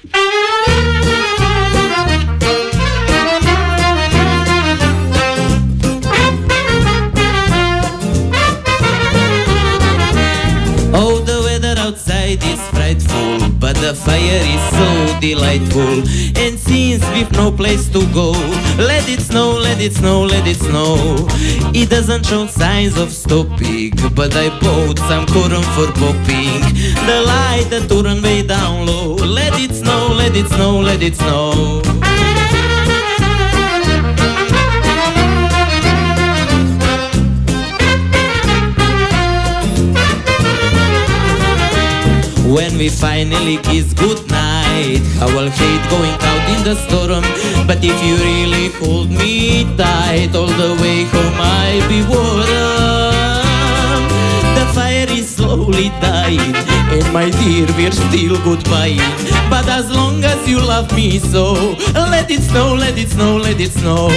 Oh, the weather outside is frightful, but the fire is so delightful. And since we've no place to go, let it snow, let it snow, let it snow. It doesn't show signs of stopping, but I bought some corn for popping. The light that turned way down low. Let it snow, let it snow, let it snow. When we finally kiss goodnight, I will hate going out in the storm. But if you really hold me tight, all the way home I'll be warm. The fire is slowly dying, and my dear, we're still goodbying. But as long as you love me so, let it snow, let it snow, let it snow.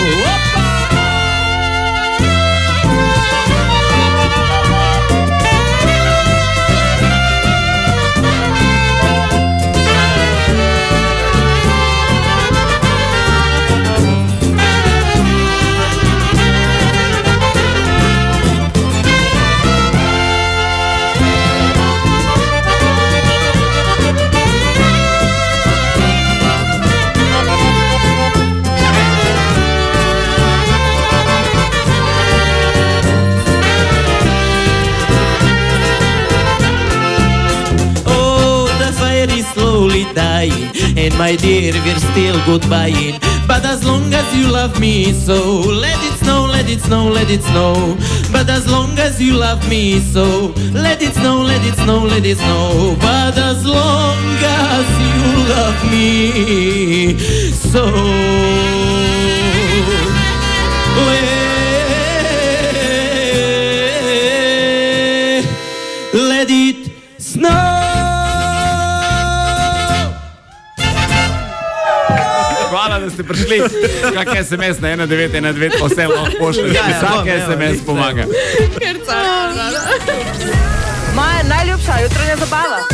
Slowly dying, and my dear, we're still goodbying. But as long as you love me so, let it snow, let it snow, let it snow. But as long as you love me so, let it snow, let it snow, let it snow. But as long as you love me so, let it snow. Hvala, da ste prišli. Kak SMS na 1912 vse lahko pošljete. Vsak SMS pomaga. Moja najljubša jutranja zabava.